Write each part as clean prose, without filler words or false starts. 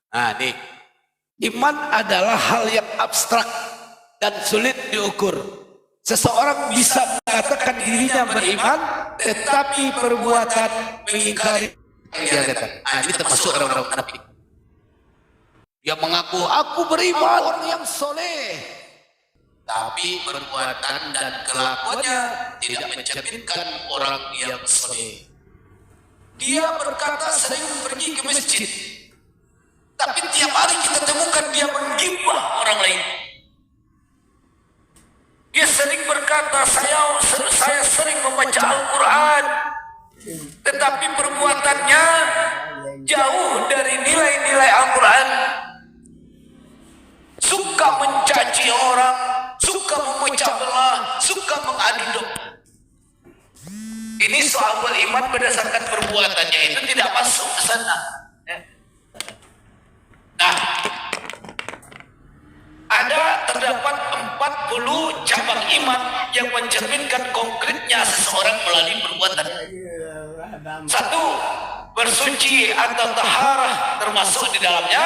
Nah, nih. Iman adalah hal yang abstrak dan sulit diukur. Seseorang bisa mengatakan dirinya beriman, tetapi perbuatan mengingkari yang dia katakan. Nah, ini termasuk orang-orang munafik. Dia mengaku, aku beriman, orang yang soleh. Tapi perbuatan dan kelakuannya tidak mencerminkan orang yang soleh. Dia berkata sering pergi ke masjid, tapi tiap hari kita temukan dia menggibah orang lain. Dia sering berkata, saya sering membaca Al-Quran, tetapi perbuatannya jauh dari nilai-nilai Al-Quran. Suka mencaci orang, suka memecah belah, suka mengadu domba. Ini soal beriman berdasarkan perbuatannya itu tidak masuk ke sana. Nah, terdapat 40 cabang iman yang mencerminkan konkretnya seseorang melalui perbuatan. 1. Bersuci atau taharah, termasuk di dalamnya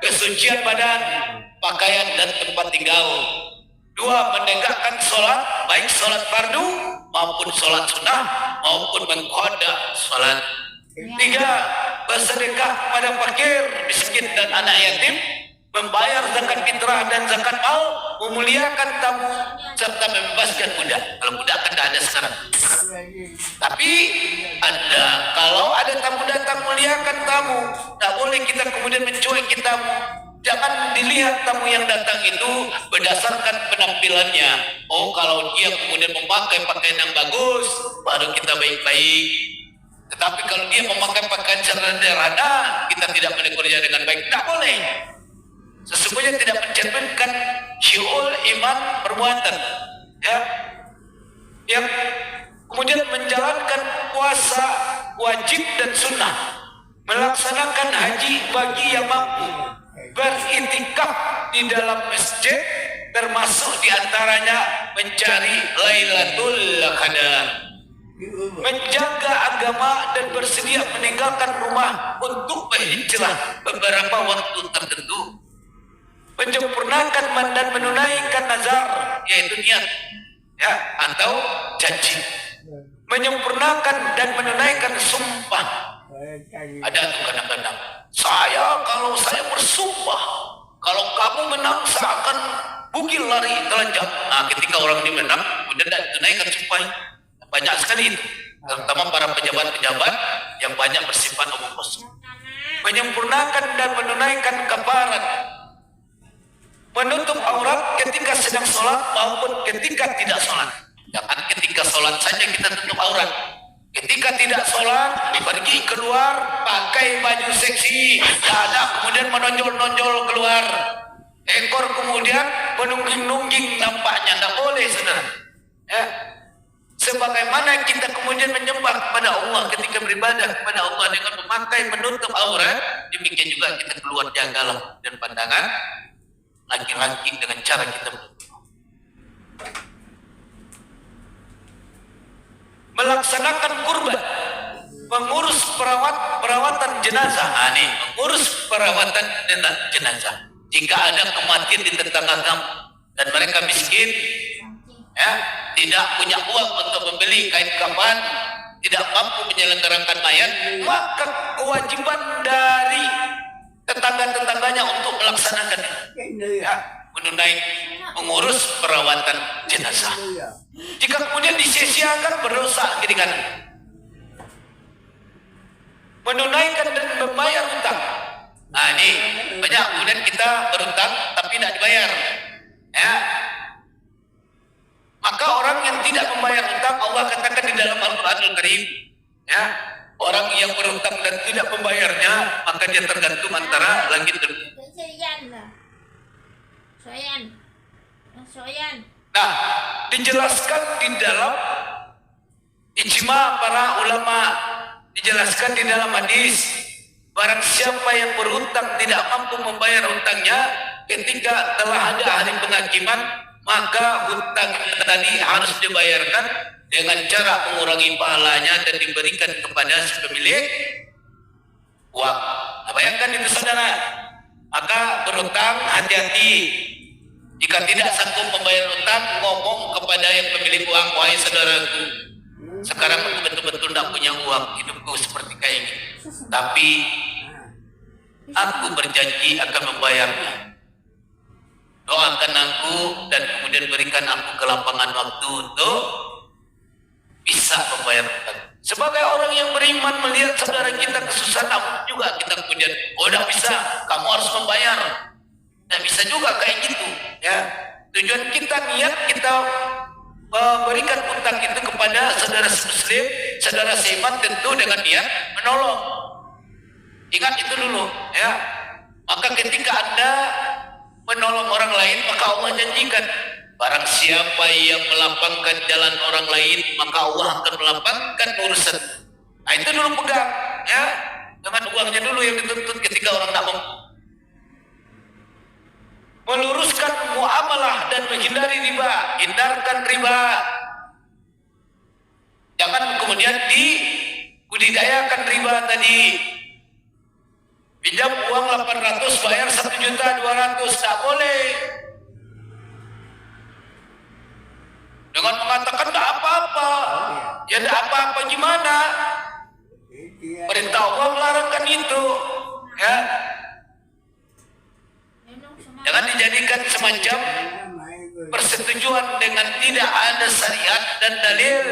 kesucian badan, pakaian dan tempat tinggal. 2. Menegakkan sholat, baik sholat fardu maupun sholat sunnah maupun mengqada sholat. 3. Bersedekah kepada fakir, miskin dan anak yatim, membayar zakat fitrah dan zakat mal, memuliakan tamu serta membebaskan budak. Kalau budak kan tidak ada sekarang. Tapi kalau ada tamu datang, muliakan tamu. Tak boleh kita kemudian mencueki tamu. Jangan dilihat tamu yang datang itu berdasarkan penampilannya. Oh, kalau dia kemudian memakai pakaian yang bagus, baru kita baik-baik. Tetapi kalau dia memakai pakaian sederhana, kita tidak menegurnya dengan baik. Tak boleh. Sesungguhnya tidak mencerminkan syu'ul iman perbuatan. Ya, yang kemudian menjalankan puasa wajib dan sunnah, melaksanakan haji bagi yang mampu, beriktikaf di dalam masjid, termasuk diantaranya mencari Lailatul Qadar, menjaga agama dan bersedia meninggalkan rumah untuk berhijrah beberapa waktu tertentu, menyempurnakan dan menunaikan nazar, yaitu niat, ya, atau janji, menyempurnakan dan menunaikan sumpah. Ada tuh kadang-kadang, kalau saya bersumpah, kalau kamu menang saya akan bukil lari telanjang. Nah, ketika orang ini menang, kemudian tunaikan sumpah. Banyak sekali itu, terutama para pejabat-pejabat yang banyak bersifat omong kosong. Menyempurnakan dan menunaikan kafarat, menutup aurat ketika sedang sholat maupun ketika tidak sholat. Jangan ketika sholat saja kita tutup aurat. Ketika tidak sholat, pergi keluar pakai baju seksi, dada kemudian menonjol-nonjol keluar, ekor kemudian menungging-nungging nampaknya. Tidak boleh, saudara. Ya. Sebagaimana kita kemudian menyembah kepada Allah ketika beribadah kepada Allah dengan memakai menutup aurat, demikian juga kita keluar jagalah dan pandangan laki-laki dengan cara kita melaksanakan kurban, mengurus perawatan jenazah. Mengurus perawatan jenazah. Jika ada kematian di tetangga kamu dan mereka miskin, ya, tidak punya uang untuk membeli kain kafan, tidak mampu menyelenggarakan mayat, maka kewajiban dari tetangga-tetangganya untuk melaksanakan, ya, mengurus perawatan jenazah. Jika kemudian disia-siakan, berdosa kiri kanan. Menunaikan dan membayar hutang. Nah, ini banyak kemudian kita berhutang tapi tidak dibayar, ya. Maka orang yang tidak membayar hutang, Allah katakan di dalam Al-Quranul Karim, ya, orang yang berhutang dan tidak membayarnya, maka dia tergantung antara langit dan bumi. Nah, dijelaskan di dalam ijma para ulama, dijelaskan di dalam hadis, barang siapa yang berhutang tidak mampu membayar hutangnya ketika telah ada hari penghakiman, maka hutang tadi harus dibayarkan dengan cara mengurangi pahalanya dan diberikan kepada si pemilik uang. Nah, bayangkan itu, saudara. Maka berutang hati-hati. Jika tidak sanggup membayar utang, ngomong kepada yang pemilik uang, wahai saudaraku, sekarang aku betul-betul tidak punya uang, hidupku seperti kayak ini. Tapi aku berjanji akan membayarnya. Doakan aku dan kemudian berikan aku kelapangan waktu untuk bisa membayar utang. Sebagai orang yang beriman melihat saudara kita kesusahan, namun juga kita kemudian, oh tidak bisa, kamu harus membayar. Tidak bisa juga kayak gitu. Ya, tujuan kita, niat kita memberikan utang itu kepada saudara muslim, saudara seiman, tentu dengan niat menolong. Ingat itu dulu, ya. Maka ketika Anda menolong orang lain, maka Allah janjikan, barang siapa yang melapangkan jalan orang lain, maka Allah akan melapangkan urusan. Nah itu dulu pegang, ya. Dengan uangnya dulu yang dituntut ketika orang nak meluruskan muamalah dan menghindari riba. Hindarkan riba. Jangan kemudian dibudidayakan riba tadi. Pinjam uang 800 bayar 1.200.000, tak boleh. Dengan mengatakan tak apa-apa. Ya tak apa-apa gimana? Perintah Allah melarangkan itu. Ya. Jangan dijadikan semacam persetujuan dengan tidak ada syariat dan dalil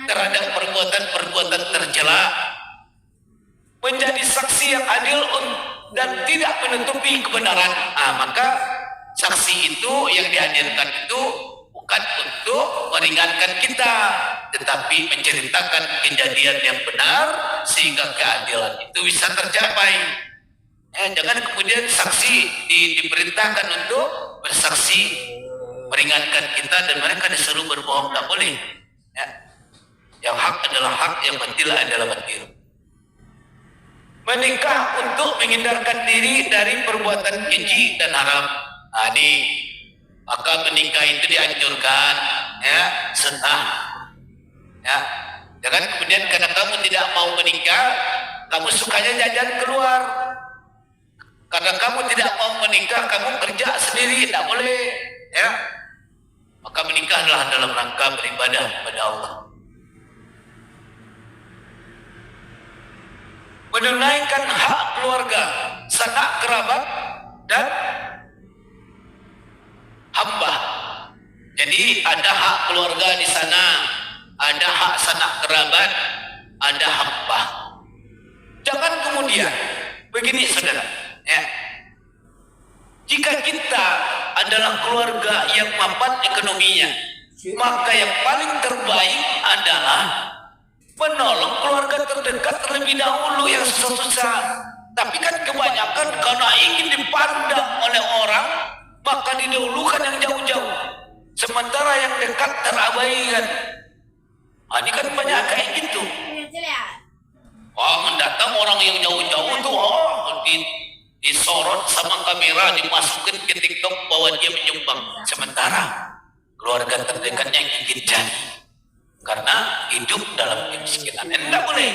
terhadap perbuatan-perbuatan tercela. Menjadi saksi yang adil dan tidak menutupi kebenaran. Maka saksi itu yang dihadirkan itu bukan untuk meringankan kita, tetapi menceritakan kejadian yang benar sehingga keadilan itu bisa tercapai. Jangan kemudian saksi diperintahkan untuk bersaksi meringankan kita dan mereka disuruh berbohong, tak boleh. Ya. Yang hak adalah hak, yang batil adalah batil. Menikah untuk menghindarkan diri dari perbuatan keji dan haram. Maka menikah itu dianjurkan, ya, sunnah. Ya. Jangan kemudian karena kamu tidak mau menikah, kamu sukanya jajan keluar. Karena kamu tidak mau menikah, kamu kerja sendiri, tidak boleh. Ya. Maka menikahlah dalam rangka beribadah kepada Allah. Menunaikan hak keluarga, sanak kerabat, dan hamba. Jadi ada hak keluarga di sana, ada hak sanak kerabat, ada hamba. Jangan kemudian begini saudara, ya. Jika kita adalah keluarga yang mapan ekonominya, maka yang paling terbaik adalah menolong keluarga terdekat terlebih dahulu yang susah-susah. Tapi kan kebanyakan karena ingin dipandang oleh orang, maka didahulukan yang jauh-jauh, sementara yang dekat terabaikan. Ini kan banyak kayak gitu. Mendatang orang yang jauh-jauh tuh, disorot sama kamera, dimasukin ke TikTok bahwa dia menyumbang, sementara keluarga terdekatnya yang gigit jari karena hidup dalam kemiskinan. Tidak boleh.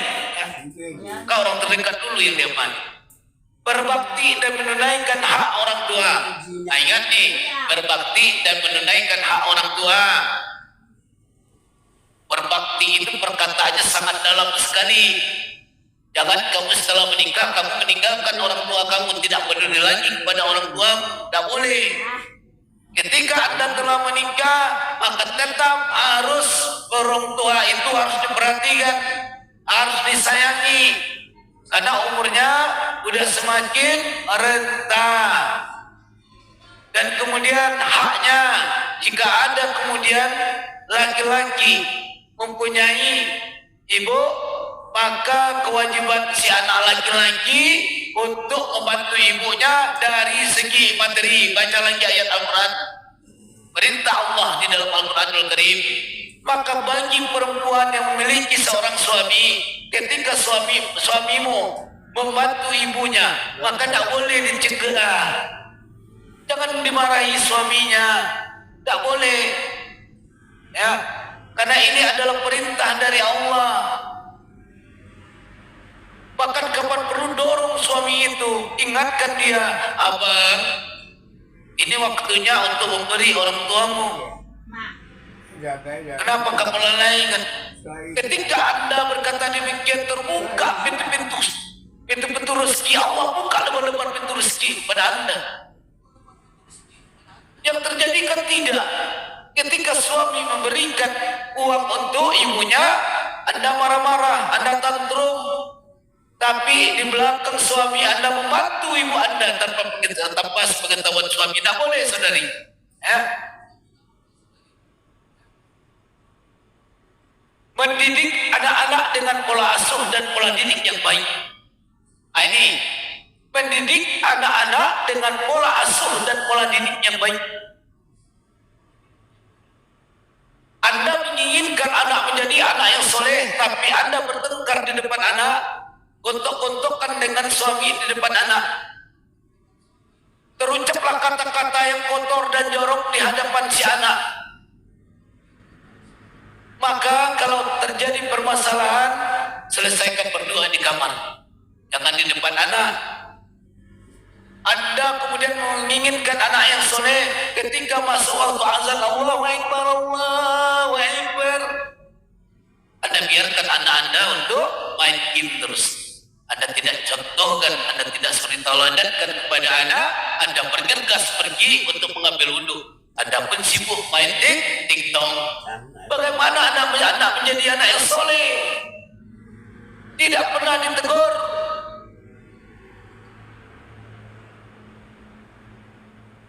Kau orang terdekat dulu yang diaman. Berbakti dan menunaikan hak orang tua. Ingat nih, berbakti dan menunaikan hak orang tua. Berbakti itu perkataannya sangat dalam sekali. Jangan kamu setelah menikah, kamu meninggalkan orang tua kamu, tidak peduli lagi kepada orang tua, tidak boleh. Ketika Anda telah menikah, maka tetap harus orang tua itu harus diperhatikan, harus disayangi, karena umurnya sudah semakin renta. Dan kemudian haknya, jika ada kemudian laki-laki mempunyai ibu, maka kewajiban si anak laki-laki untuk membantu ibunya dari segi materi. Baca lagi ayat Al-Quran, perintah Allah di dalam Al-Quranul Karim. Maka bagi perempuan yang memiliki seorang suami, ketika suamimu membantu ibunya, maka tidak boleh dicegah, jangan dimarahi suaminya, tidak boleh, ya, karena ini adalah perintah dari Allah. Bahkan kapan perlu dorong suami itu, ingatkan dia, abang, ini waktunya untuk memberi orang tuamu. Kenapa kamu lalaikan? Ketika Anda berkata demikian, terbuka pintu-pintu rezeki Allah, buka lebar-lebar pintu rezeki pada Anda. Yang terjadi kan tidak. Ketika suami memberikan uang untuk ibunya, Anda marah-marah, Anda tantrum. Tapi di belakang suami Anda membantu ibu Anda tanpa sepengetahuan suami. Tidak boleh, saudari. Ya. Mendidik anak-anak dengan pola asuh dan pola didik yang baik. Ini mendidik anak-anak dengan pola asuh dan pola didik yang baik. Anda menginginkan anak menjadi anak yang soleh, tapi Anda bertengkar di depan anak, gontok-gontokan dengan suami di depan anak. Terucaplah kata-kata yang kotor dan jorok di hadapan si anak. Maka kalau terjadi permasalahan, selesaikan berdoa di kamar, jangan di depan anak. Anda kemudian menginginkan anak yang soleh, ketika masuk waktu azan, Allahu Akbar, Allahu Akbar, Anda biarkan anak Anda untuk main game terus. Anda tidak contohkan, Anda tidak suri tauladankan kepada anak, Anda bergegas pergi untuk mengambil wudhu. Anda pun sibuk main TikTok. Bagaimana anak menjadi anak yang soleh? Tidak pernah ditegur.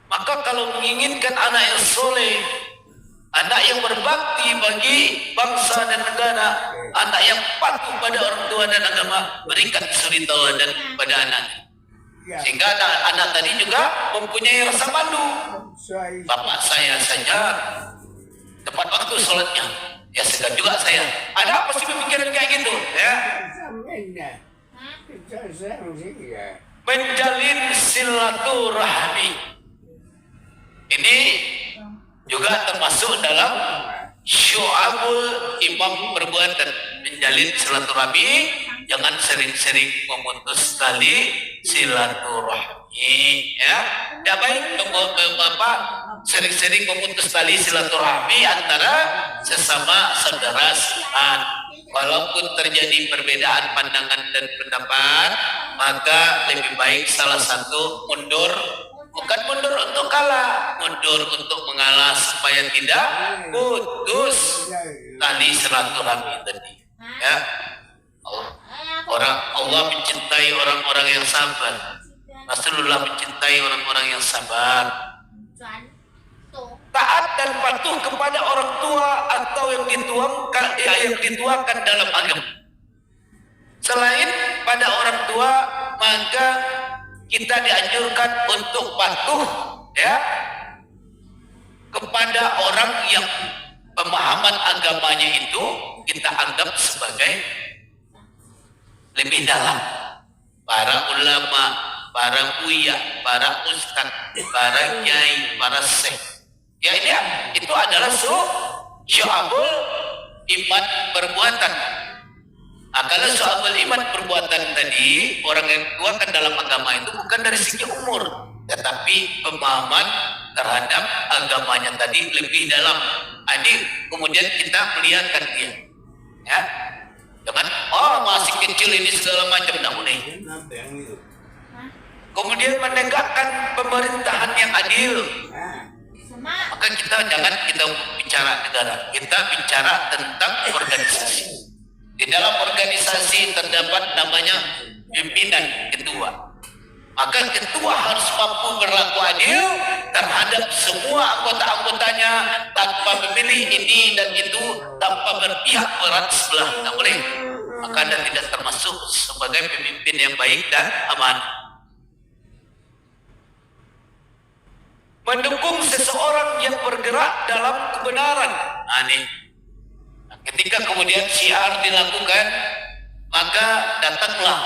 Maka kalau menginginkan anak yang soleh, anak yang berbakti bagi bangsa dan negara, anak yang patuh pada orang tua dan agama, berikan suri tauladan pada anak. Sehingga anak tadi juga mempunyai rasa malu. Bapak saya saja tepat waktu sholatnya, ya segan juga saya. Ada apa sih pemikiran kayak gitu? Ya. Menjalin silaturahmi. Ini juga termasuk dalam syu'abul imam perbuatan. Menjalin silaturahmi, jangan sering-sering memutus tali silaturahmi, ya. Tidak baik Bapak sering-sering memutus tali silaturahmi antara sesama saudara seiman. Walaupun terjadi perbedaan pandangan dan pendapat, maka lebih baik salah satu mundur. Bukan mundur untuk kalah, mundur untuk mengalah supaya tidak putus tali silaturahmi tadi. Ya, Allah mencintai orang-orang yang sabar. Rasulullah mencintai orang-orang yang sabar. Taat dan patuh kepada orang tua atau yang dituangkan dalam agama. Selain pada orang tua, maka kita dianjurkan untuk patuh, ya, kepada orang yang pemahaman agamanya itu kita anggap sebagai lebih dalam. Para ulama, para buya, para ustaz, para kiai, para syekh. Ya ini itu adalah syu'abul iman perbuatan. Kalau soal iman perbuatan tadi, orang yang dituakan dalam agama itu bukan dari segi umur, tetapi pemahaman terhadap agamanya tadi lebih dalam. Jadi kemudian kita melihatkan dia, ya, jangan masih kecil ini segala macam, tidak boleh. Kemudian menegakkan pemerintahan yang adil. Maka kita jangan bicara negara, kita bicara tentang organisasi. Di dalam organisasi terdapat namanya pimpinan ketua. Maka ketua harus mampu berlaku adil terhadap semua anggota-anggotanya tanpa memilih ini dan itu, tanpa berpihak berat sebelah. Tidak boleh. Maka Anda tidak termasuk sebagai pemimpin yang baik dan aman. Mendukung seseorang yang bergerak dalam kebenaran. Ketika kemudian syiar dilakukan, maka datanglah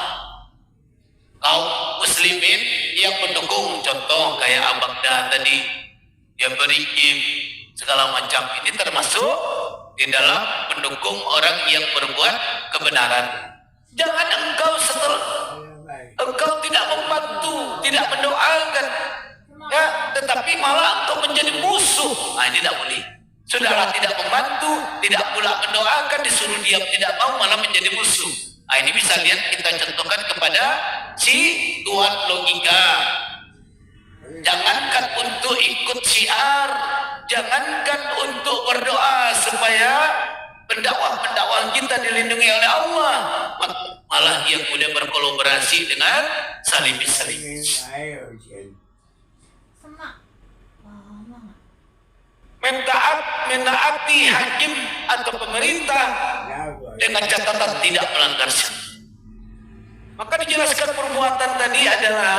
kaum muslimin yang mendukung. Contoh kayak Abagda tadi, dia berikim segala macam. Ini termasuk di dalam mendukung orang yang berbuat kebenaran. Jangan engkau tidak membantu, tidak mendoakan, ya, tetapi malah engkau menjadi musuh. Nah, ini tidak boleh. Saudara tidak membantu, tidak pula mendoakan, disuruh diam tidak mau, malah menjadi musuh. Nah, ini bisa lihat kita contohkan kepada si tuan logika. Jangankan untuk ikut syiar, jangankan untuk berdoa supaya pendakwah kita dilindungi oleh Allah, malah dia kemudian berkolaborasi dengan salimis. Mentaati hakim atau pemerintah dengan catatan tidak melanggar syariat. Maka dijelaskan perbuatan tadi adalah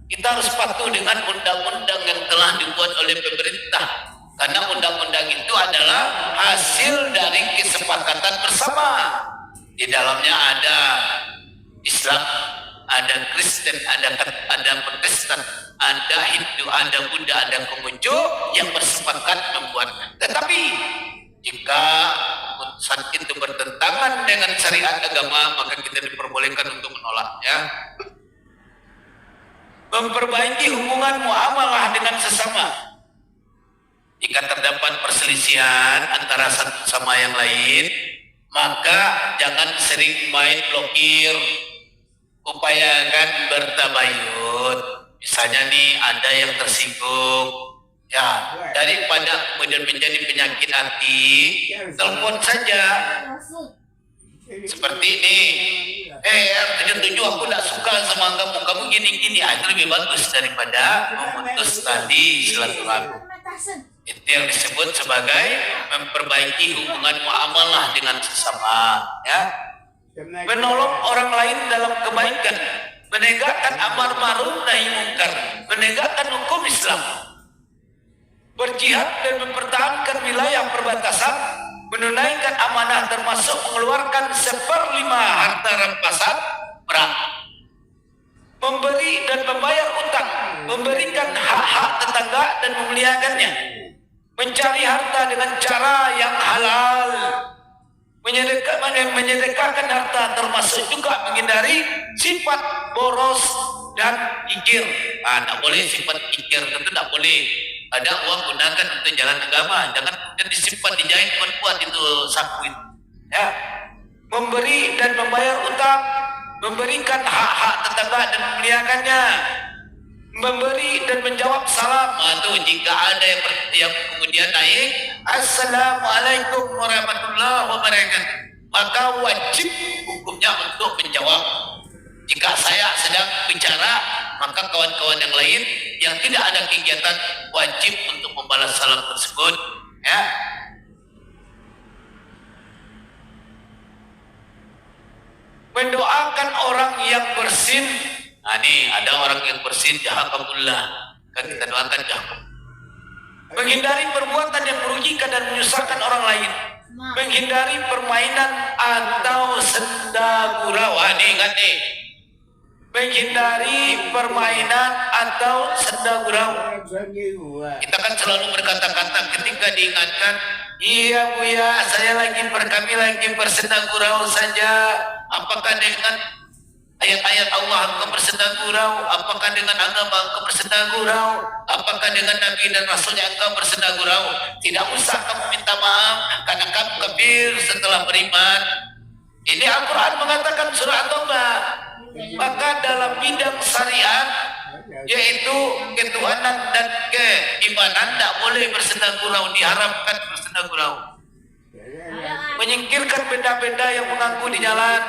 kita harus patuh dengan undang-undang yang telah dibuat oleh pemerintah, karena undang-undang itu adalah hasil dari kesepakatan bersama. Di dalamnya ada Islam, ada Kristen, ada Protestan, ada Hindu, ada Buddha, ada Konghucu yang bersepakat membuatnya. Tetapi jika keputusan itu bertentangan dengan syariat agama, maka kita diperbolehkan untuk menolaknya. Memperbaiki hubungan muamalah dengan sesama. Jika terdapat perselisihan antara satu sama yang lain, maka jangan sering main blokir, upayakan bertabayun. Misalnya nih ada yang tersinggung, ya, daripada kemudian menjadi penyakit hati, telepon saja. Seperti ini, R77 aku tidak suka sama kamu gini-gini, itu lebih bagus daripada memutus tadi silaturahmi. Itu yang disebut sebagai memperbaiki hubungan muamalah dengan sesama, ya. Menolong orang lain dalam kebaikan, menegakkan amar ma'ruf nahi munkar, menegakkan hukum Islam, berjihad dan mempertahankan wilayah perbatasan, menunaikan amanah termasuk mengeluarkan 1/5 harta rampasan perang, memberi dan membayar utang, memberikan hak-hak tetangga dan memeliharakannya, mencari harta dengan cara yang halal, menyedekahkan harta, termasuk juga menghindari sifat boros dan kikir. Tidak boleh sifat kikir, tentu tidak boleh. Ada uang gunakan untuk jalan agama, jangan kemudian disimpan dijahit kuat itu saku itu. Ya, memberi dan membayar utang, memberikan hak-hak tetangga dan memeliharakannya, memberi dan menjawab salam. Itu jika ada yang kemudian naik Assalamualaikum warahmatullahi wabarakatuh, maka wajib hukumnya untuk menjawab. Jika saya sedang bicara, maka kawan-kawan yang lain yang tidak ada kegiatan wajib untuk membalas salam tersebut, ya. Mendoakan orang yang bersin. Nah, ini ada orang yang bersin, jazakumullah, kan kita doakan jazakum. Menghindari perbuatan yang merugikan dan menyusahkan orang lain. Menghindari permainan atau senda gurau. Ini ingat nih. Menghindari permainan atau senda gurau. Kita kan selalu berkata-kata ketika diingatkan, iya Buya, kami lagi bersenda gurau saja. Apakah dengan ayat-ayat Allah engkau bersenda gurau? Apakah dengan agama engkau bersenda gurau? Apakah dengan Nabi dan Rasulnya engkau bersenda gurau? Tidak usah kamu minta maaf karena kamu kafir setelah beriman. Ini Al-Quran mengatakan surah At-Taubah. Maka dalam bidang syariat, yaitu ketuhanan dan keimanan, tidak boleh bersenda gurau, diharamkan bersenda gurau. Menyingkirkan benda-benda yang mengganggu di jalan.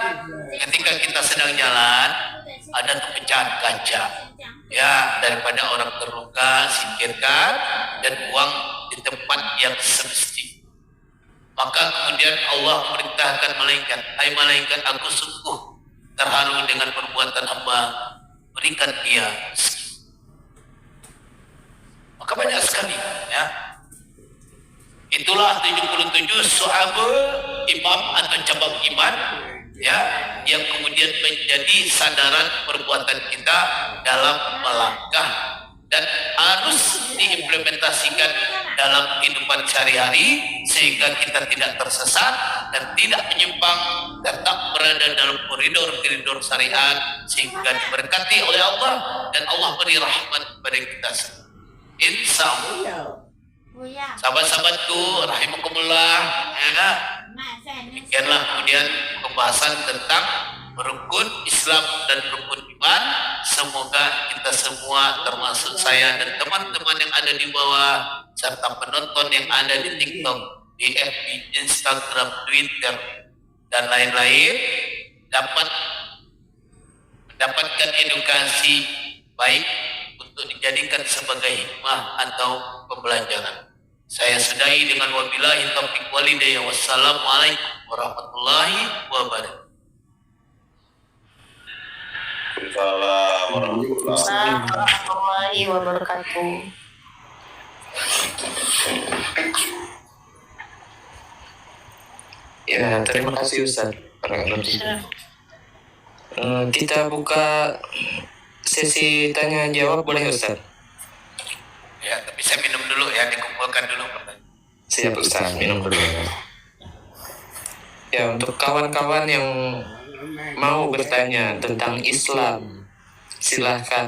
Ketika kita sedang jalan, ada pecahan kaca, ya, daripada orang terluka, singkirkan dan buang di tempat yang semestinya. Maka kemudian Allah memerintahkan malaikat, hai malaikat, aku sungguh terharu dengan perbuatan hamba, berikan dia. Maka banyak sekali, ya. Itulah 77 syu'abul imam atau cabang iman, ya, yang kemudian menjadi sandaran perbuatan kita dalam melangkah dan harus diimplementasikan dalam kehidupan sehari-hari sehingga kita tidak tersesat dan tidak menyimpang, tetap berada dalam koridor-koridor syariat sehingga diberkati oleh Allah dan Allah beri rahmat kepada kita semua. Insya Allah. Sahabat-sahabatku rahimakumullah, ya. Demikianlah kemudian pembahasan tentang rukun Islam dan rukun iman. Semoga kita semua termasuk saya dan teman-teman yang ada di bawah serta penonton yang ada di TikTok, di FB, Instagram, Twitter dan lain-lain dapat mendapatkan edukasi baik untuk dijadikan sebagai hikmah atau pembelajaran. Saya sudahi dengan wabillahi taufiq walhidayah. Wassalamualaikum warahmatullahi wabarakatuh. Waalaikumsalam warahmatullahi wabarakatuh. Ya, terima kasih Ustaz. Kita buka sesi tanya jawab boleh Ustaz? Ya, tapi saya minum dulu ya, dikumpulkan dulu. Siap Ustaz, minum dulu. Ya, untuk kawan-kawan yang mau bertanya tentang Islam, silahkan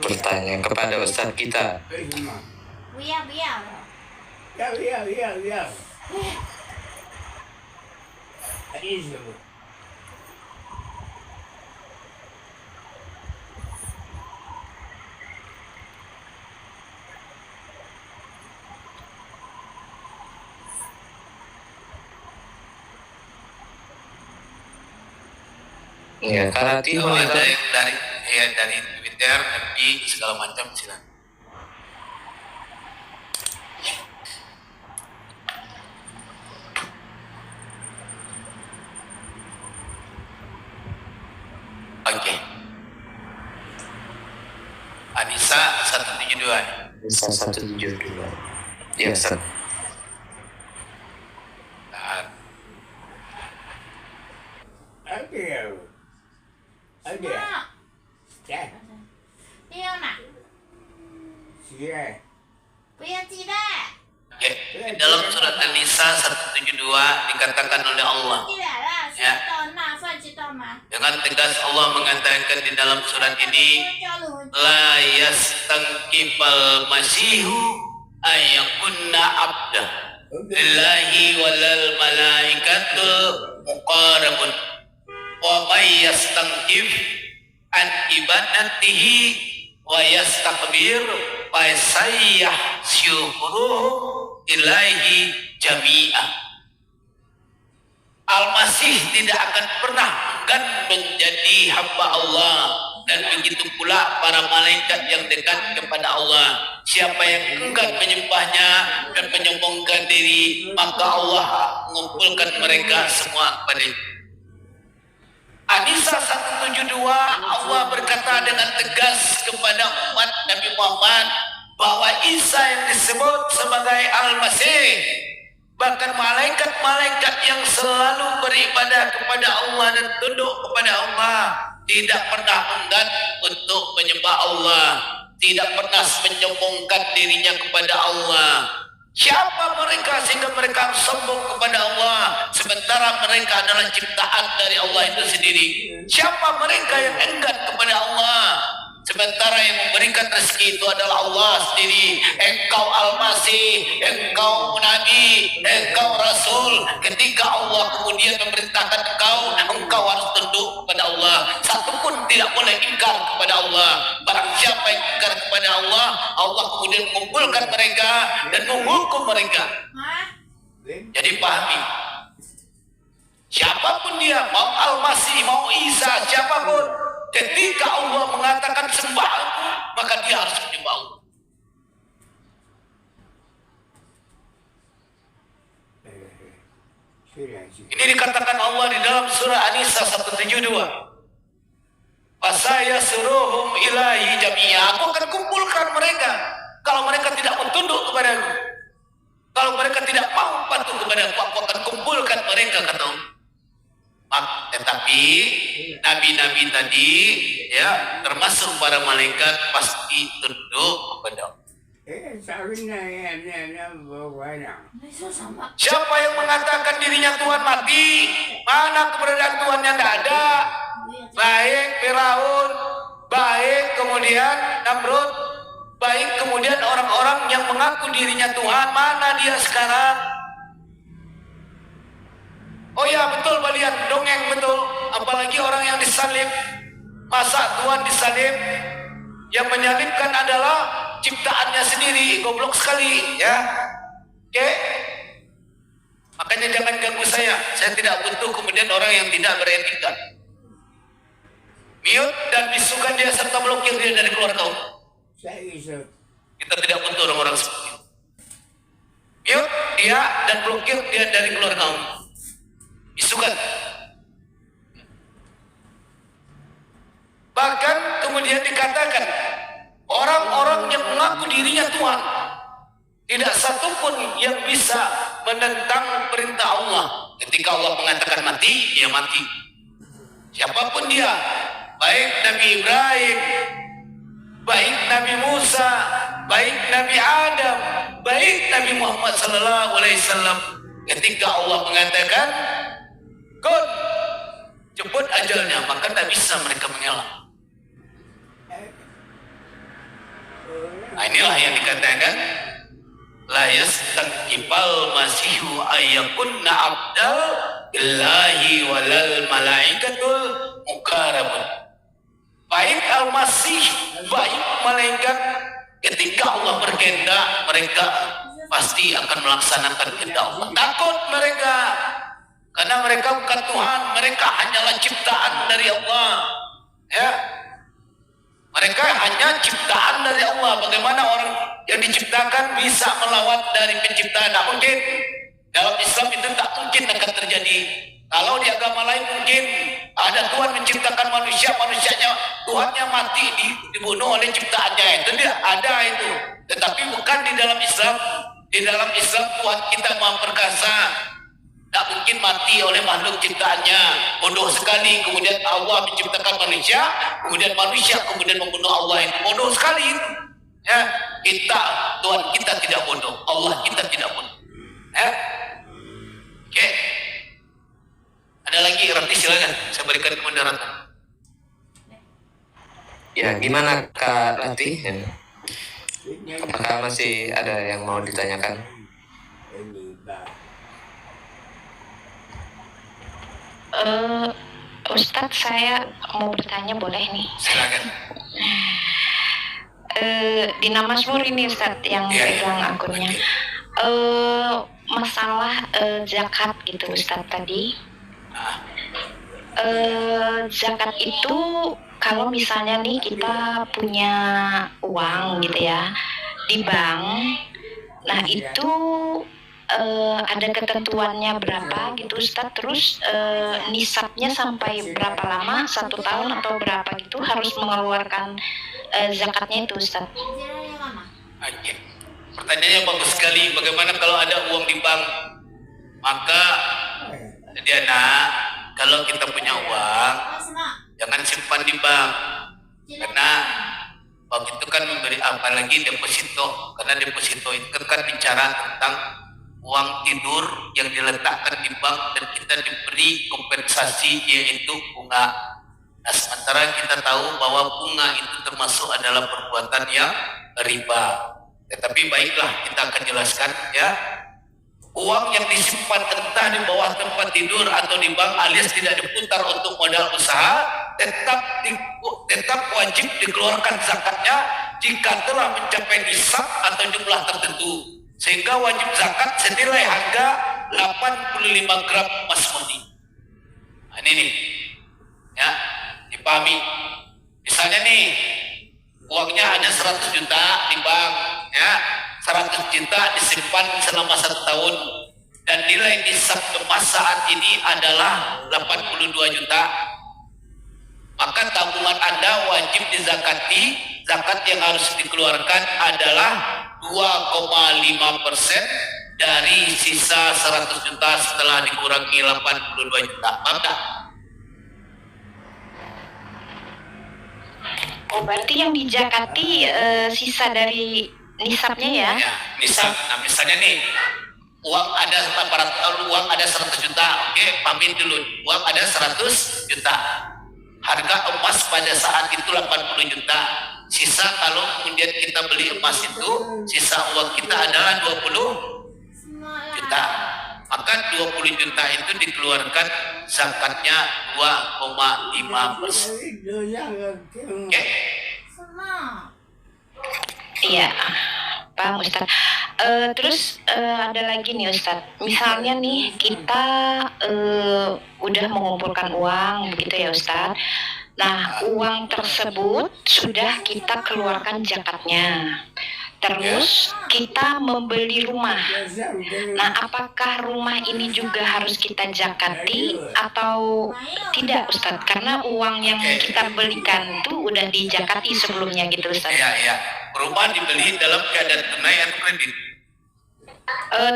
bertanya kepada Ustaz kita. Ya, karena Kalau ada yang dari Twitter, FB, segala macam silakan. Oke. Anissa 172. Bisa 172. Ya, Ustaz. Dalam surat An-Nisa 172 dikatakan oleh Allah, ya, dengan tegas Allah mengatakan di dalam surat ini, la yastankifal masihu ayakunna abda lillahi walal malaikatu muqarabun wa may yastankif an ibadatihi wa yastakbir fa sayyahsyuruhu ilaihi jami'ah. Al-Masih tidak akan pernah enggan menjadi hamba Allah, dan begitu pula para malaikat yang dekat kepada Allah. Siapa yang enggan menyembahnya dan menyombongkan diri, maka Allah mengumpulkan mereka semua kepada-Nya. An-Nisa 172, Allah berkata dengan tegas kepada umat Nabi Muhammad bahwa Isa yang disebut sebagai Al-Masih, bahkan malaikat-malaikat yang selalu beribadah kepada Allah dan tunduk kepada Allah, tidak pernah enggan untuk menyembah Allah, tidak pernah menyombongkan dirinya kepada Allah. Siapa mereka sehingga mereka sombong kepada Allah, sementara mereka adalah ciptaan dari Allah itu sendiri? Siapa mereka yang enggan kepada Allah, sementara yang memberikan rezeki itu adalah Allah sendiri? Engkau Al-Masih, engkau Nabi, engkau Rasul. Ketika Allah kemudian memerintahkan engkau harus tunduk kepada Allah. Satu pun tidak boleh ingkar kepada Allah. Barang siapa yang ingkar kepada Allah, Allah kemudian mengumpulkan mereka dan menghukum mereka. Jadi pahami, siapapun dia, mau Al-Masih, mau Isa, siapapun, ketika Allah mengatakan sembah aku, maka dia harus menyembah Allah. Ini dikatakan Allah di dalam surah An-Nisa 172. Fasaya suruhum ilahi jami'a. Aku akan kumpulkan mereka kalau mereka tidak tunduk kepada aku. Kalau mereka tidak mau patuh kepada aku akan kumpulkan mereka, kata Allah. Tetapi nabi-nabi tadi, ya, termasuk para malaikat, pasti tunduk kepada Allah. Siapa yang mengatakan dirinya Tuhan mati? Mana keberadaan Tuhannya tidak ada? Baik Firaun, baik kemudian Namrud, baik kemudian orang-orang yang mengaku dirinya Tuhan, mana dia sekarang? Oh ya betul balian, dongeng betul. Apalagi orang yang disalib. Masa Tuhan disalib? Yang menyalibkan adalah ciptaannya sendiri. Goblok sekali ya. Oke? Makanya jangan ganggu saya. Saya tidak butuh kemudian orang yang tidak beretika. Mute dan bisukan dia serta blokir dia dari keluarga kaum. Kita tidak butuh orang-orang seperti itu. Mute dia dan blokir dia dari keluarga kaum. Bisukan. Bahkan kemudian dikatakan orang-orang yang mengaku dirinya Tuhan, tidak satupun yang bisa menentang perintah Allah. Ketika Allah mengatakan mati, dia mati. Siapapun dia, baik Nabi Ibrahim, baik Nabi Musa, baik Nabi Adam, baik Nabi Muhammad SAW, ketika Allah mengatakan kun, jemput ajalnya, maka tidak bisa mereka mengelak. Nah, inilah yang dikatakan la yastaqibal masihu ayyakunna abdal illahi walal malaikatul mukarramun. Baik al-masih, baik malaikat, ketika Allah berkehendak, mereka pasti akan melaksanakan kehendak Allah. Takut mereka karena mereka bukan Tuhan, mereka hanyalah ciptaan dari Allah. Ya. Mereka hanya ciptaan dari Allah. Bagaimana orang yang diciptakan bisa melawan dari penciptaan? Tidak mungkin. Dalam Islam itu tak mungkin akan terjadi. Kalau di agama lain mungkin ada Tuhan menciptakan manusia, manusianya Tuhannya mati dibunuh oleh ciptaannya. Itu tidak ada itu. Tetapi bukan di dalam Islam. Di dalam Islam Tuhan kita Maha Perkasa. Tak mungkin mati oleh makhluk ciptaannya. Bodoh sekali. Kemudian Allah menciptakan manusia, kemudian manusia kemudian membunuh Allah. Itu bodoh sekali itu. Ya, kita Tuhan kita tidak bodoh, Allah kita tidak bodoh. Ya, oke. Ada lagi Rati, silakan. Saya berikan kemudaran. Ya, gimana Kak Rati? Apakah masih ada yang mau ditanyakan? Ustadz, saya mau bertanya boleh nih? Silakan. Di nama Mazmur ini Ustadz yang pegang akunnya. Masalah zakat gitu Ustadz tadi. Zakat itu kalau misalnya nih kita punya uang gitu ya di bank, nah itu ada ketentuannya berapa gitu Ustadz, terus nisabnya sampai berapa lama, 1 tahun atau berapa gitu harus mengeluarkan zakatnya itu Ustadz. Oke. Pertanyaannya bagus sekali. Bagaimana kalau ada uang di bank? Maka Diana, kalau kita punya uang, jangan simpan di bank, karena bank itu kan memberi, apalagi deposito, karena deposito itu kan bicara tentang uang tidur yang diletakkan di bank dan kita diberi kompensasi yaitu bunga. Nah, sementara kita tahu bahwa bunga itu termasuk adalah perbuatan yang riba. Tetapi baiklah, kita akan jelaskan ya. Uang yang disimpan entah di bawah tempat tidur atau di bank alias tidak diputar untuk modal usaha, tetap wajib dikeluarkan zakatnya jika telah mencapai nisab atau jumlah tertentu, sehingga wajib zakat senilai harga 85 gram emas murni. Nah, ini nih ya, dipahami. Misalnya nih uangnya hanya 100 juta di bank ya, 100 juta disimpan selama 1 tahun dan nilai nisab emas saat ini adalah 82 juta, maka tabungan Anda wajib dizakati. Zakat yang harus dikeluarkan adalah 2,5% dari sisa 100 juta setelah dikurangi 82 juta. Maka oh, berarti yang dijakati sisa dari nisabnya ya. Ya, nisab. Nah, misalnya nih, uang ada 100 juta. Oke, pamit dulu. Uang ada 100 juta. Harga emas pada saat itu 80 juta. Sisa kalau kemudian kita beli emas itu, sisa uang kita adalah 20 juta. Maka 20 juta itu dikeluarkan zakatnya 2,5%. Oke. Iya, paham Ustaz. Terus ada lagi nih Ustaz. Misalnya nih kita udah mengumpulkan uang begitu ya Ustaz. Nah, uang tersebut sudah kita keluarkan zakatnya. Terus kita membeli rumah. Nah, apakah rumah ini juga harus kita zakati atau tidak Ustadz? Karena uang yang kita belikan itu udah dijakati sebelumnya gitu Ustadz. Ya. Rumah dibeli dalam keadaan tunai atau kredit?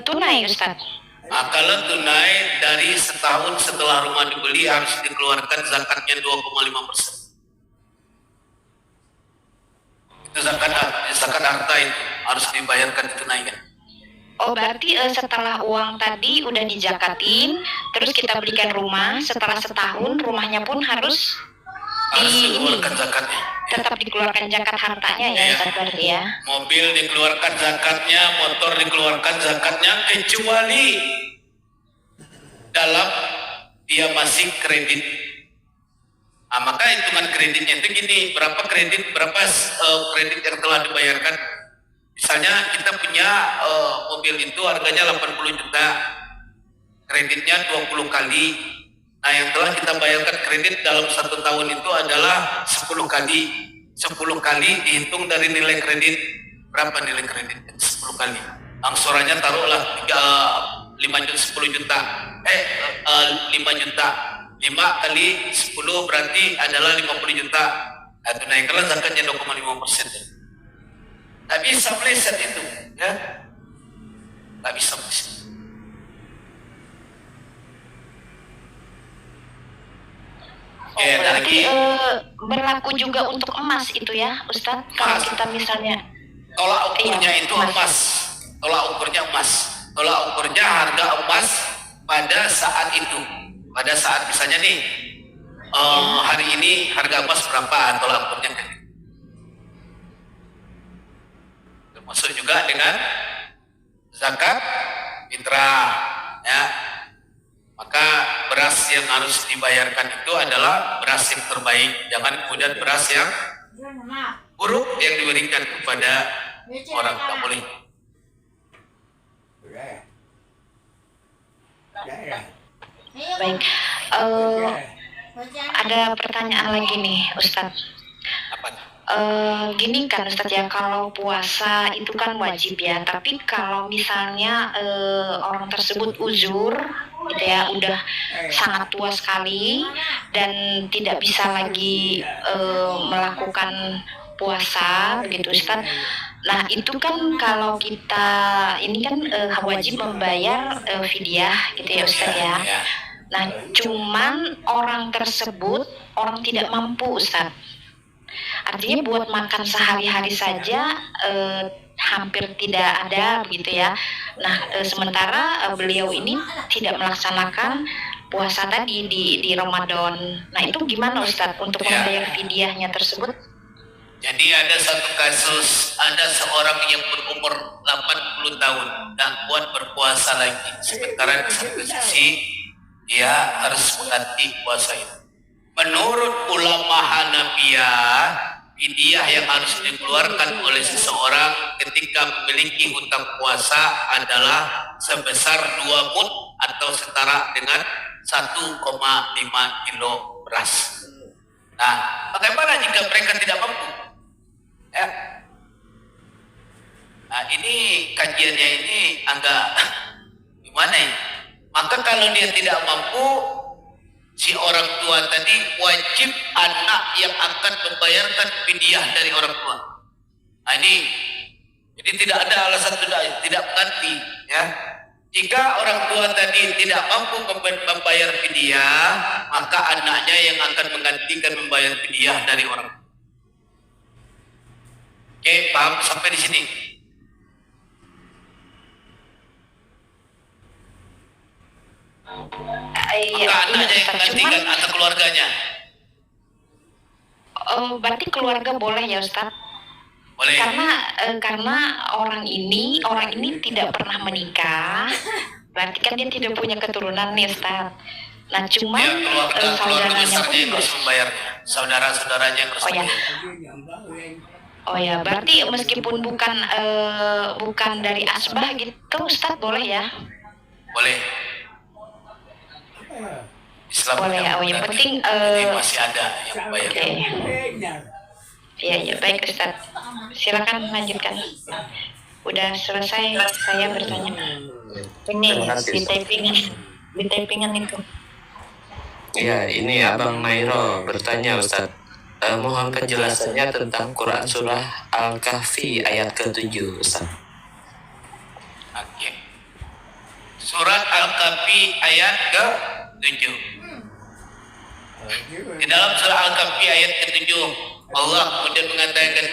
Tunai Ustadz. Nah, kalau tunai dari setahun setelah rumah dibeli harus dikeluarkan zakatnya 2,5%. Itu zakat harta itu harus dibayarkan ditunaikan. Oh berarti setelah uang tadi udah dijakatin, terus kita belikan rumah, setelah setahun rumahnya pun harus dikeluarkan zakatnya. Tetap dikeluarkan zakat hartanya ya Ustaz berarti ya. Mobil dikeluarkan zakatnya, motor dikeluarkan zakatnya kecuali dalam dia masih kredit. Nah, maka hitungan kreditnya itu gini, berapa kredit yang telah dibayarkan. Misalnya kita punya mobil itu harganya 80 juta, kreditnya 20 kali. Nah, yang telah kita bayarkan kredit dalam 1 tahun itu adalah 10 kali. 10 kali dihitung dari nilai kredit. Berapa nilai kredit? 10 kali. Angsurannya taruhlah 10 juta. 5 juta. 5 kali 10 berarti adalah 50 juta. Nah, tunaikanlah zakatnya 2,5%. Tak bisa meleset itu, ya. Tak bisa meleset. Berarti berlaku juga untuk emas itu ya, Ustadz? Kalau kita misalnya tolak ukurnya itu emas. Tolak ukurnya emas. Tolak ukurnya harga emas pada saat itu. Pada saat misalnya nih hari ini harga emas berapa, tolak ukurnya kan? Termasuk juga dengan zakat fitrah, ya. Maka beras yang harus dibayarkan itu adalah beras yang terbaik, jangan kemudian beras yang buruk yang diberikan kepada orang, tak boleh. Baik, ada pertanyaan lagi nih Ustadz. Gini kan Ustadz ya, kalau puasa itu kan wajib ya, tapi kalau misalnya orang tersebut uzur gitu ya, udah sangat tua sekali dan tidak bisa lagi melakukan puasa gitu Ustadz. Nah itu kan kalau kita ini kan wajib membayar fidyah gitu ya Ustadz ya. Nah cuman orang tersebut orang tidak mampu Ustadz. Artinya buat makan sehari-hari saja hampir tidak ada begitu ya. Nah sementara beliau ini tidak melaksanakan puasa tadi di Ramadan. Nah itu gimana Ustadz untuk membayar fidyahnya tersebut? Jadi ada satu kasus, ada seorang yang berumur 80 tahun dan kuat berpuasa lagi. Sementara di satu sisi dia harus mengganti puasa itu. Menurut ulama Hanafiyah, fidyah yang harus dikeluarkan oleh seseorang ketika memiliki hutang puasa adalah sebesar 2 mud atau setara dengan 1,5 kilo beras. Nah, bagaimana jika mereka tidak mampu? Ya. Nah, ini kajiannya ini agak gimana ya? Maka kalau dia tidak mampu, si orang tua tadi wajib anak yang akan membayarkan fidyah dari orang tua. Nah ini, jadi tidak ada alasan tidak mengganti. Ya. Jika orang tua tadi tidak mampu membayar fidyah, maka anaknya yang akan menggantikan membayar fidyah dari orang tua. Oke, paham sampai di sini? Ustaz. nanti Cuman kan atau keluarganya? berarti keluarga boleh ya Ustaz? Boleh. Karena orang ini tidak pernah menikah, berarti kan dia tidak punya keturunan nih Ustaz. Nah cuman Ya, keluarga saudaranya besarnya pun yang harus membayarnya. Saudara-saudaranya yang harus Oh ya, membayar. oh ya, berarti meskipun bukan dari asbah gitu Ustaz boleh ya? Boleh. Islam Boleh ya. Oh yang berarti. penting Jadi masih ada yang membayar. oke. Iya ya, baik Ustaz. Silakan lanjutkan. Udah selesai saya bertanya. Ini Terima kasih. di typingan itu. Iya, ini Abang Nairo bertanya Ustaz. Mohon penjelasannya tentang Quran Surah Al-Kahfi ayat ke-7 Ustaz. Oke. Surat Al-Kahfi ayat ke-7. Di dalam surah Al-Kahfi ayat ke-7 Allah kemudian mengatakan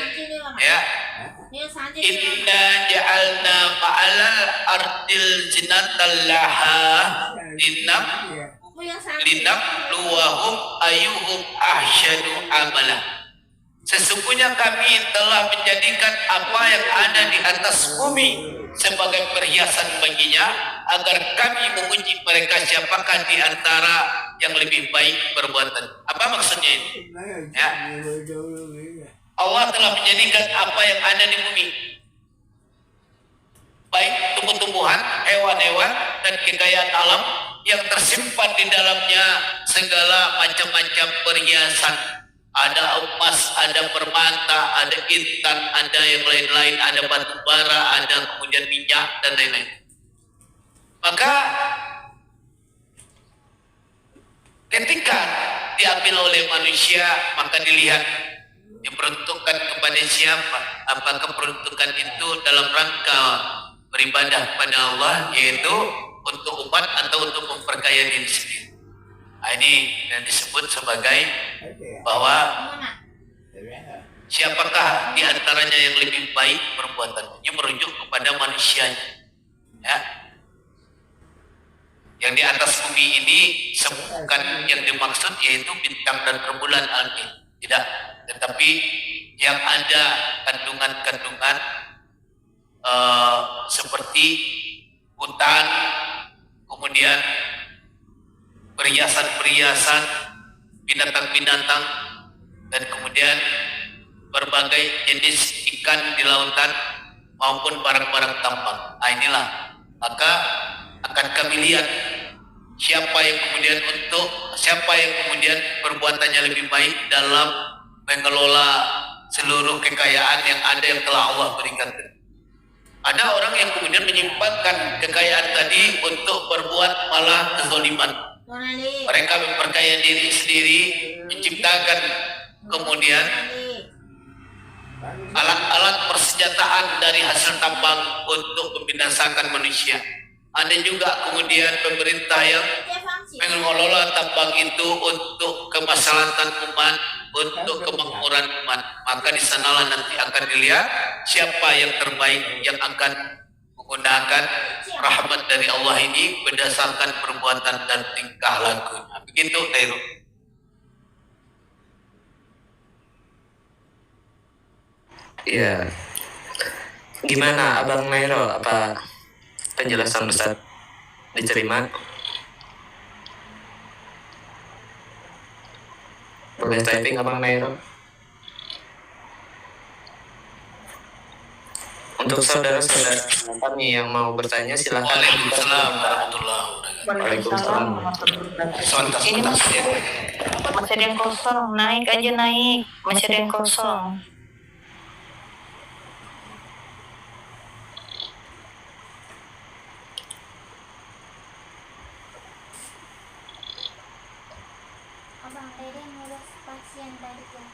ya, inna ja'alna ma'alal ardil zinatan laha linabluwahum ayyuhum ahsanu amala. Sesungguhnya kami telah menjadikan apa yang ada di atas bumi sebagai perhiasan baginya, agar kami menguji mereka siapakah di antara yang lebih baik perbuatan. Apa maksudnya ini? Ya. Allah telah menjadikan apa yang ada di bumi, baik tumbuh-tumbuhan, hewan-hewan, dan kekayaan alam, yang tersimpan di dalamnya segala macam-macam perhiasan. Ada emas, ada permata, ada intan, ada yang lain-lain, ada batu bara, ada kemudian minyak, dan lain-lain. Maka ketika diambil oleh manusia, maka dilihat diperuntukkan kepada siapa. Apakah peruntukan itu dalam rangka beribadah kepada Allah, yaitu untuk umat atau untuk memperkaya diri sendiri. Nah, ini yang disebut sebagai bahwa siapakah di antaranya yang lebih baik perbuatannya, merujuk kepada manusianya. Ya. Yang di atas bumi ini bukan yang dimaksud yaitu bintang dan rembulan angin, tidak, tetapi yang ada kandungan-kandungan seperti hutan, kemudian perhiasan-perhiasan, binatang-binatang, dan kemudian berbagai jenis ikan di lautan maupun barang-barang tambang. Nah, inilah, maka akan kami lihat siapa yang kemudian perbuatannya lebih baik dalam mengelola seluruh kekayaan yang ada yang telah Allah berikan. Ada orang yang kemudian menyimpangkan kekayaan tadi untuk berbuat malah kezaliman. Mereka memperkaya diri sendiri, menciptakan kemudian alat-alat persenjataan dari hasil tambang untuk membinasakan manusia. Ada juga kemudian pemerintah yang mengelola tambang itu untuk kemaslahatan umat, untuk kemakmuran umat. Maka di sanalah nanti akan dilihat siapa yang terbaik yang akan menggunakan rahmat dari Allah ini berdasarkan perbuatan dan tingkah lakunya. Begitu, Dairo. Iya. Gimana Abang Nairo? Apa penjelasan Ustaz diterima? Boleh typing Abang Nairo? Untuk saudara-saudara kami yang mau bertanya silahkan. Waalaikumsalam warahmatullahi wabarakatuh. Waalaikumsalam. Ini masih ada yang kosong, naik aja naik, masih ada yang kosong. Abang Dede ngurus pasien tadi tuh.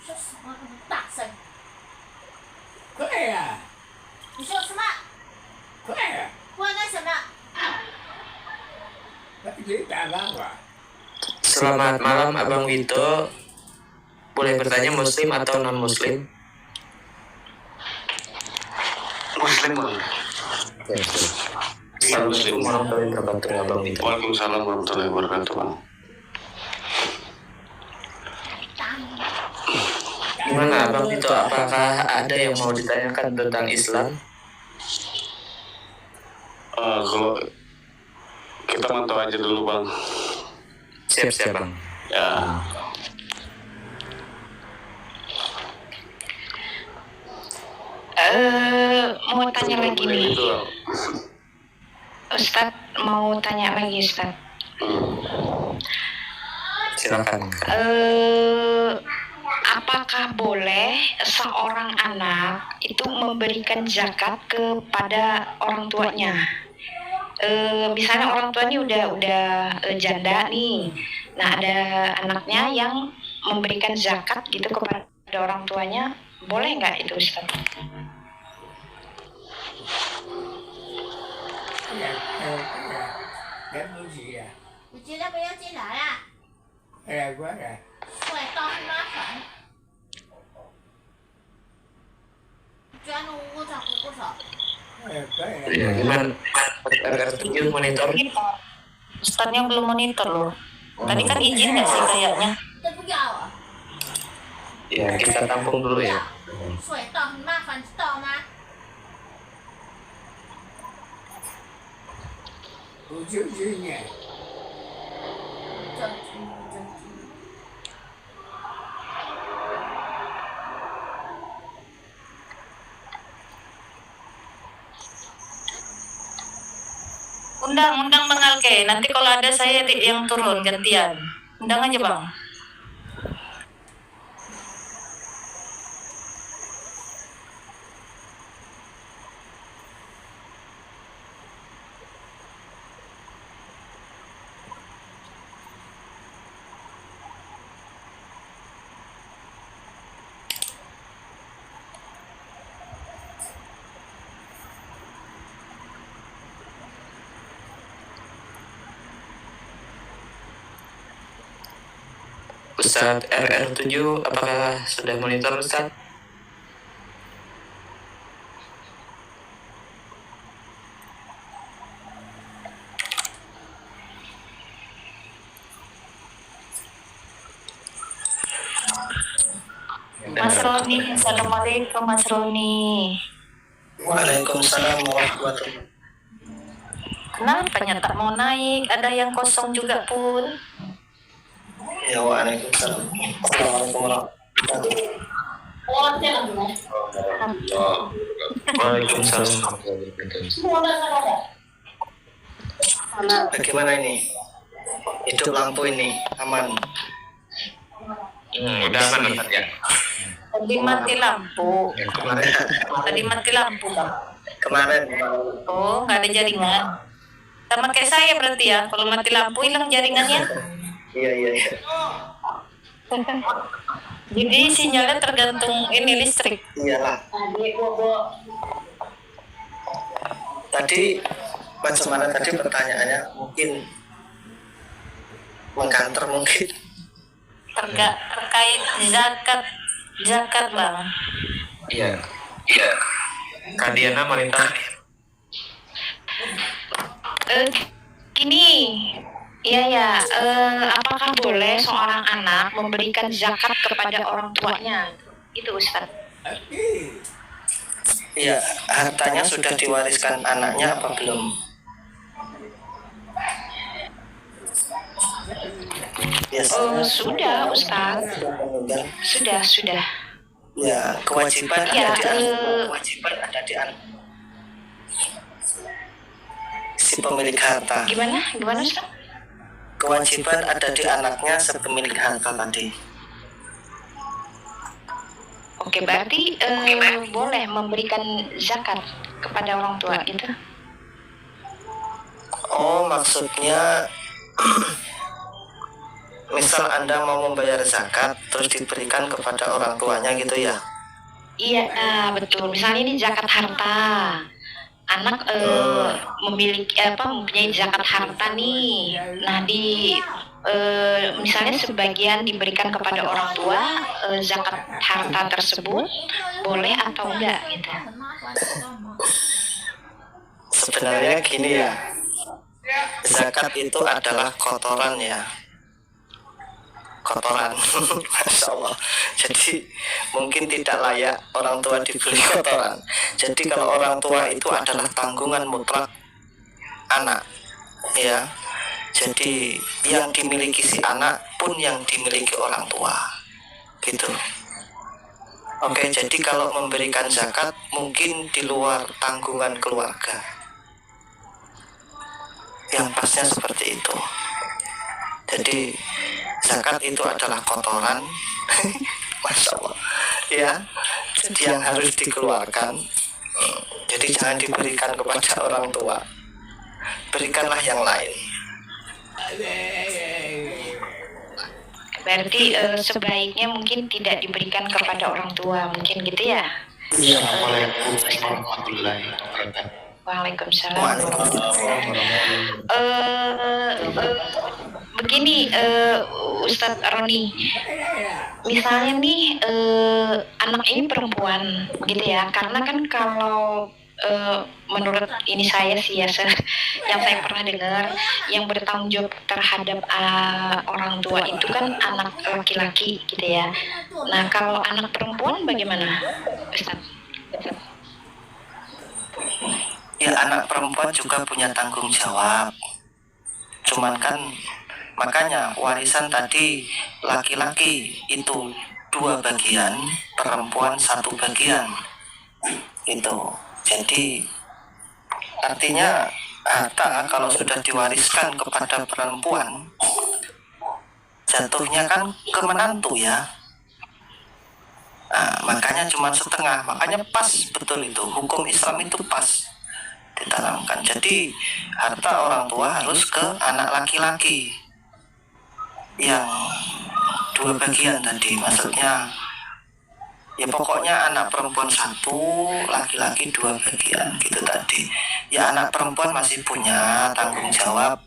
Sus, taksan. Bisa sama. Kuana sana. Selamat malam Abang Wito. Boleh bertanya muslim atau non muslim? Muslim. Assalamualaikum warahmatullahi wabarakatuh, Abang Mitra. Waalaikumsalam warahmatullahi wabarakatuh, Bang. Gimana Abang itu? Apakah ada yang mau ditanyakan tentang Islam? Kalau kita mantau aja dulu, Bang. Siap-siap Bang. Ya. Mau tanya lagi nih. Ustadz mau tanya lagi Ustadz. Silakan. Apakah boleh seorang anak itu memberikan zakat kepada orang tuanya? Misalnya orang tuanya udah janda nih, nah ada anaknya yang memberikan zakat gitu kepada orang tuanya, boleh nggak itu Ustaz?你觉得不要进来啊？帅到很麻烦。专弄我找不少。 Gimana? RR7 monitor? Ustaznya belum monitor loh. Tadi kan izin nggak sih kayaknya? 这不要啊， Ya, kita tampung dulu ya. 水到很麻烦，知道吗？ Undang Bang Alke, nanti kalau ada saya yang turun gantian. Undang aja Bang. Ustadz RR7 apakah sudah monitor Ustadz? Mas Roni, Assalamualaikum Mas Roni. Waalaikumsalam warahmatullahi wabarakatuh. Kenapa tak mau naik? Ada yang kosong juga pun. Ya, waalaikumsalam. Assalamualaikum warahmatullahi wabarakatuh. Waalaikumsalam. Bagaimana ini? Hidup lampu ini aman? Udah aman Ustadz ya? Tadi mati lampu. Tadi mati lampu Bang. Kemarin Oh, nggak ada jaringan. Sama kayak saya berarti ya. Kalau mati lampu hilang jaringannya. iya. Jadi sinyalnya tergantung ini listrik. Iyalah. Tadi bagaimana tadi pertanyaannya? Mungkin mengkantor mungkin. Terkait zakat Bang. Iya. Iya. Kadiana monitor. Gini, ya, apakah boleh seorang anak memberikan zakat kepada orang tuanya? Itu Ustaz. Iya, hartanya sudah diwariskan anaknya apa belum? Ya, Sudah Ustaz. Sudah. Ya, kewajiban Iya, ada di anak. Kewajiban ada di anak. Si pemilik harta. Gimana Ustaz? Kewajiban ada di anaknya sepemilik harta tadi. Oke, berarti boleh memberikan zakat kepada orang tua gitu? Oh, maksudnya misal Anda mau membayar zakat terus diberikan kepada orang tuanya gitu ya? Iya, betul. Misalnya ini zakat harta. Anak mempunyai zakat harta nih. Nah, misalnya sebagian diberikan kepada orang tua, zakat harta tersebut boleh atau enggak gitu. Sebenarnya gini ya, zakat itu adalah kotoran ya, kotoran. Masya Allah. Jadi mungkin tidak layak orang tua diberi kotoran. Jadi kalau orang tua itu adalah tanggungan mutlak anak, ya. Jadi yang dimiliki si anak pun yang dimiliki orang tua, gitu. Oke, jadi kalau memberikan zakat mungkin di luar tanggungan keluarga. Yang pasnya seperti itu. Jadi zakat itu adalah kotoran, Masya Allah, ya. Jadi yang harus dikeluarkan. Jadi jangan diberikan kepada orang tua, berikanlah yang lain. Berarti sebaiknya mungkin tidak diberikan kepada orang tua, mungkin gitu ya? Waalaikumsalam. Begini, Ustadz Roni, misalnya nih anak ini perempuan, gitu ya? Karena kan kalau menurut ini saya sih ya, yang saya pernah dengar, yang bertanggung jawab terhadap orang tua itu kan anak laki-laki, gitu ya. Nah, kalau anak perempuan bagaimana, Ustadz? Ya, anak perempuan juga punya tanggung jawab. Cuman kan makanya warisan tadi laki-laki itu 2 bagian, perempuan 1 bagian. Itu. Jadi artinya harta kalau sudah diwariskan kepada perempuan jatuhnya kan ke menantu ya. Nah, makanya cuma setengah, makanya pas betul itu, hukum Islam itu pas ditanamkan. Jadi harta orang tua harus ke anak laki-laki yang 2 bagian tadi, maksudnya ya pokoknya anak perempuan 1, laki-laki 2 bagian gitu tadi. Ya anak perempuan masih punya tanggung jawab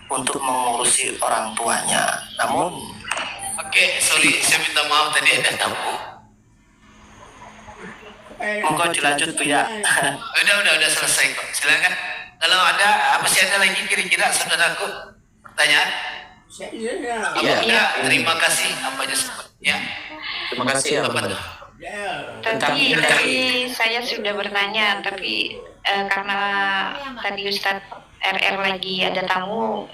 untuk mengurusi orang tuanya. Namun Oke, sorry, saya minta maaf tadi ada tamu. monggo dilanjut Bu ya. Udah selesai kok. Silakan. Kalau ada masih ada lagi kira-kira saudaraku pertanyaan? Apabila terima kasih apa aja sempat. Ya. Terima kasih ya, Bapak. Tadi saya sudah bertanya, tapi karena tadi Ustadz RR lagi ada tamu,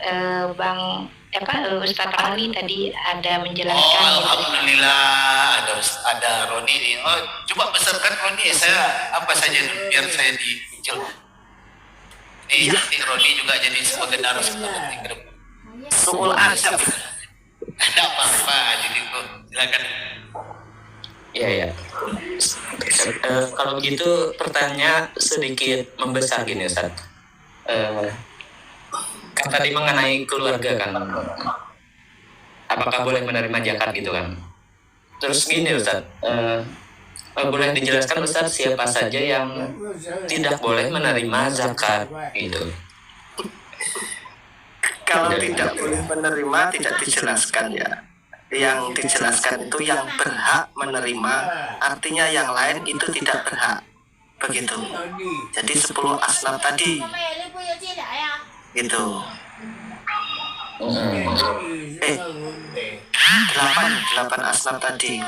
Ustadz Roni tadi ada menjelaskan. Alhamdulillah ada Roni nih. Oh, coba besarkan Roni, saya apa saja dulu biar saya dipicil. Ini Roni juga jadi sebagai narasumber seperti ke depan. Suul adab. Ada apa-apa jadi kok silakan. Iya. Kalau begitu pertanyaan sedikit membesar gini, Ustaz. Kan tadi mengenai keluarga kan, apakah boleh menerima zakat gitu kan? Terus gini Ustaz, boleh dijelaskan Ustaz siapa saja yang tidak boleh menerima zakat gitu? Kalau tidak boleh menerima tidak dijelaskan ya. Yang dijelaskan itu yang berhak menerima, artinya yang lain itu tidak berhak. Begitu. Jadi 10 asnaf tadi. Gitu. 8 asnaf tadi.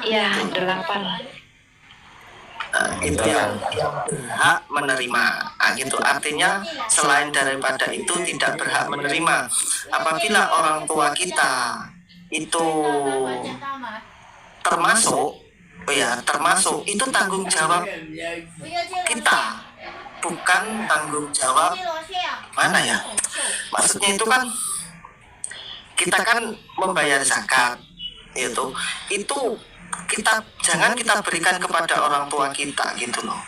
Iya, 8. Itu yang berhak menerima. Gitu. Artinya selain daripada itu tidak berhak menerima. Apabila orang tua kita itu termasuk itu tanggung jawab kita, bukan tanggung jawab mana ya? Maksudnya itu kan kita kan membayar zakat itu jangan kita berikan kepada orang tua kita gitu loh.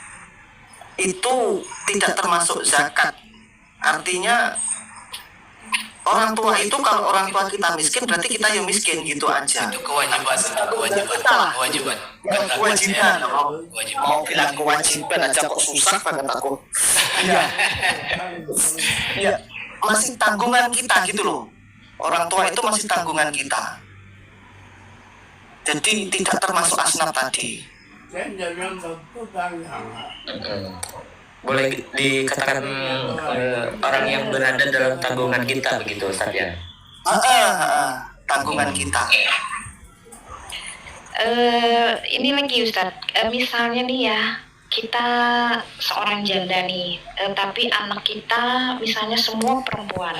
Itu tidak termasuk zakat. Artinya orang tua itu kalau orang tua kita miskin berarti kita yang miskin gitu aja. Itu kewajiban. Kewajiban. Mau bilang kewajiban aja kok susah banget aku. Iya. Masih tanggungan kita gitu loh. Orang tua itu masih tanggungan kita. Jadi tidak termasuk asnaf tadi. boleh dikatakan orang yang berada dalam tanggungan kita begitu Ustaz ya. Tanggungan kita. Ini lagi Ustadz, misalnya nih ya, kita seorang janda nih, tapi anak kita misalnya semua perempuan.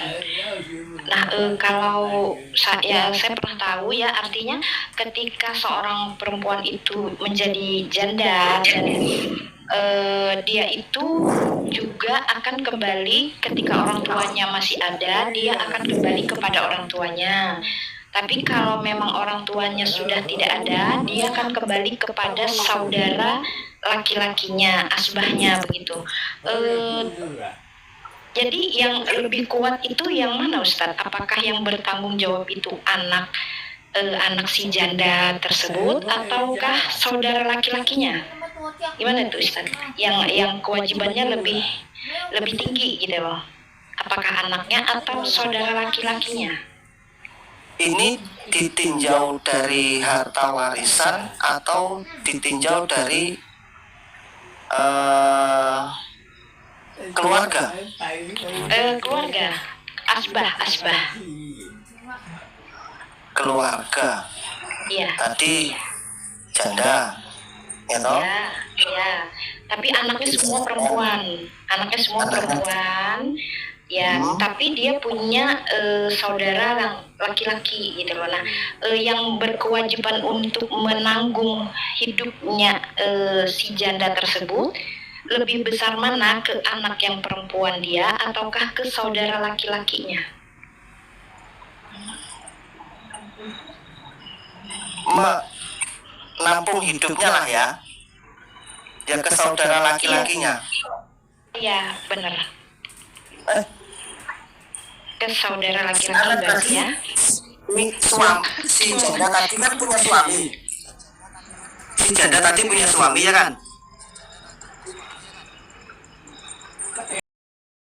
Nah, kalau saya pernah tahu ya, artinya ketika seorang perempuan itu menjadi janda dan dia itu juga akan kembali ketika orang tuanya masih ada, dia akan kembali kepada orang tuanya. Tapi kalau memang orang tuanya sudah tidak ada, dia akan kembali kepada saudara laki-lakinya, asbahnya begitu. Jadi yang lebih kuat itu yang mana Ustadz? Apakah yang bertanggung jawab itu anak si janda tersebut ataukah saudara laki-lakinya? Gimana tuh Ustadz? Yang kewajibannya lebih tinggi gitu loh. Apakah anaknya atau saudara laki-lakinya? Ini ditinjau dari harta warisan atau ditinjau dari keluarga? Keluarga, asbah. Keluarga. Iya. Tadi janda, ya toh? Ya. Tapi anaknya semua perempuan. Ya, tapi dia punya saudara laki-laki gitu loh. Nah, yang berkewajiban untuk menanggung hidupnya si janda tersebut lebih besar mana, ke anak yang perempuan dia ataukah ke saudara laki-lakinya? Menampung hidupnya lah ya. Ya ke saudara laki-lakinya. Iya, benar. Ke saudara laki-laki berarti ya. Si janda tadi kan punya suami. Si janda tadi punya suami ya kan?